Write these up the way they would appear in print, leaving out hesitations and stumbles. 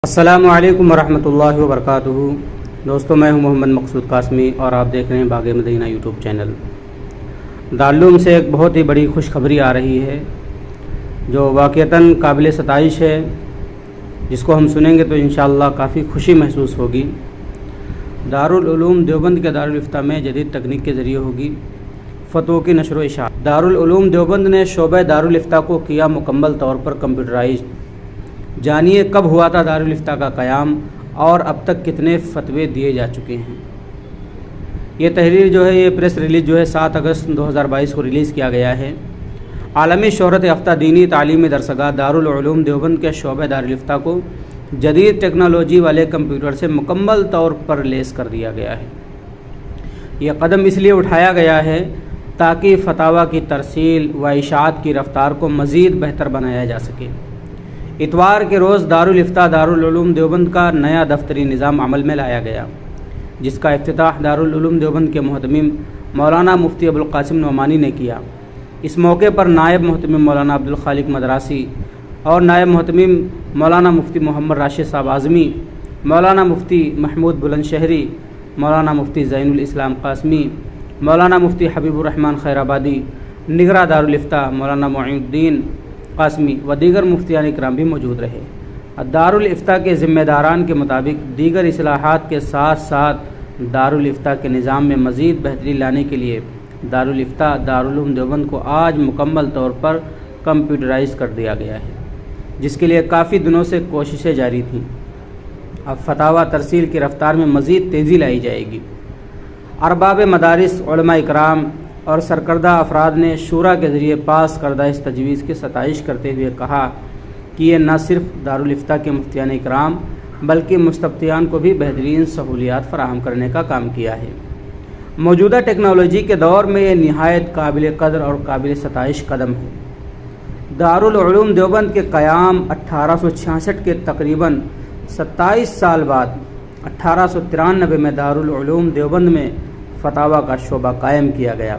अस्सलामु अलैकुम वरहमतुल्लाहि वबरकातुहू। दोस्तों, मैं हूं मोहम्मद मकसूद कासमी और आप देख रहे हैं बाग़े मदीना यूट्यूब चैनल। दारुल उलूम से एक बहुत ही बड़ी खुशखबरी आ रही है जो वाक़ईतन काबिल सताइश है, जिसको हम सुनेंगे तो इंशाअल्लाह काफ़ी खुशी महसूस होगी। दारुल उलूम देवबंद के दारुल इफ्ता में जदीद तकनीक के ज़रिए होगी फ़तवों की नशर व इशाअत। दारुल उलूम देवबंद ने शोबे दारुल इफ्ता को किया मुकम्मल तौर पर कंप्यूटराइज्ड। जानिए कब हुआ था दारुल इफ्ता का क़याम और अब तक कितने फतवे दिए जा चुके हैं। ये तहरीर जो है, ये प्रेस रिलीज़ जो है 7 अगस्त 2022 को रिलीज़ किया गया है। आलमी शोहरत याफ्ता दीनी तालीमी दरसगाह दारुल उलूम देवबंद के शोबे दारुल इफ्ता को जदीद टेक्नोलॉजी वाले कंप्यूटर से मुकम्मल तौर पर लेस कर दिया गया है। यह कदम इसलिए उठाया गया है ताकि फतावा की तरसील व इशाअत की रफ्तार को मज़ीद बेहतर बनाया जा सके। इतवार के रोज़ दारुल इफ्ता दारुल उलूम देवबंद का नया दफ्तरी निज़ाम अमल में लाया गया, जिसका इफ्तिताह दारुल उलूम देवबंद के मोहतमिम मौलाना मुफ्ती अबुल कासिम नोमानी ने किया। इस मौके पर नायब मोहतमिम मौलाना अब्दुल खालिक मदरासी और नायब मोहतमिम मौलाना मुफ्ती मोहम्मद राशिद साहब आज़मी, मौलाना मुफ्ती महमूद बुलंदशहरी, मौलाना मुफ्ती ज़ैनुल इस्लाम कासमी, मौलाना मुफ्ती हबीबुर रहमान खैराबादी, निगरा दारुल इफ्ता मौलाना मोइनुद्दीन कासमी व दीगर मुफ्तियान इकराम भी मौजूद रहे। दारुल इफ्ता के ज़िम्मेदारान के मुताबिक दीगर इस्लाहात के साथ साथ दारुल इफ्ता के निज़ाम में मज़ीद बेहतरी लाने के लिए दारुल इफ्ता दारुल उलूम देवबंद को आज मुकम्मल तौर पर कंप्यूटराइज़ कर दिया गया है, जिसके लिए काफ़ी दिनों से कोशिशें जारी थीं। अब फतावा तरसील की रफ्तार में मज़ीद तेज़ी लाई जाएगी। अरबाब मदारिस, उलमा इकराम और सरकर्दा अफराद ने शूरा के ज़रिए पास करदा इस तजवीज़ की सताइश करते हुए कहा कि ये न सिर्फ दारुल इफ्ता के मुफ्तियान इकराम बल्कि मुस्तफ्तियान को भी बेहतरीन सहूलियात फ़राहम करने का काम किया है। मौजूदा टेक्नोलॉजी के दौर में ये नहायत काबिल कदर और काबिल सताइश कदम है। दारुल उलूम देवबंद के क़याम 1866 के तकरीबन 27 साल बाद 1893 में दारुल उलूम देवबंद में फतावा का शोबा कायम किया गया,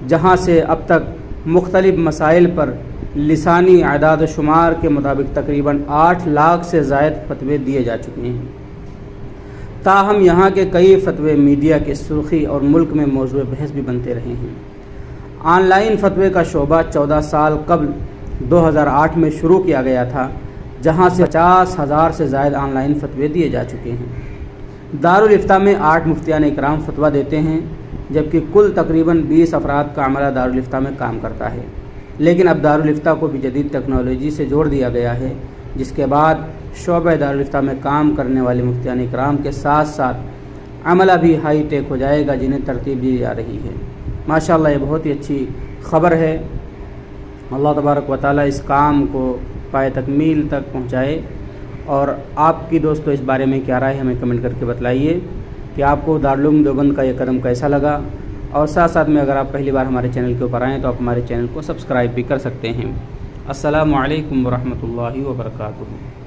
जहाँ से अब तक मुख्तलिफ मसाइल पर लिसानी आदाद शुमार के मुताबिक तकरीबन 8 लाख से ज़ायद फतवे दिए जा चुके हैं। ताहम यहाँ के कई फतवे मीडिया की सुर्खी और मुल्क में मौजूद बहस भी बनते रहे हैं। ऑनलाइन फतवे का शोबा 14 साल कबल 2008 में शुरू किया गया था, जहाँ से 50,000 से ज़ायद ऑनलाइन फतवे दिए जा चुके हैं। दारुल इफ्ता में 8 मुफ्तियान इकराम फतवा देते हैं, जबकि कुल तकरीबन 20 अफराद का अमला दारुल इफ्ता में काम करता है। लेकिन अब दारुल इफ्ता को भी जदीद टेक्नोलॉजी से जोड़ दिया गया है, जिसके बाद शोबे दारुल इफ्ता में काम करने वाले मुफ्तियान इकराम के साथ साथ अमला भी हाई टेक हो जाएगा, जिन्हें तरतीब दी जा रही है। माशाअल्लाह, ये बहुत ही अच्छी खबर है। अल्लाह तबारक व तआला इस काम को पाए तकमील तक पहुँचाए। और आपकी दोस्तों इस बारे में क्या राय है, हमें कमेंट करके बतलाइए कि आपको दारुल उलूम देवबंद का ये कदम कैसा लगा। और साथ साथ में अगर आप पहली बार हमारे चैनल के ऊपर आएँ तो आप हमारे चैनल को सब्सक्राइब भी कर सकते हैं। अस्सलामु अलैकुम वरहमतुल्लाहि वबरकातुहू।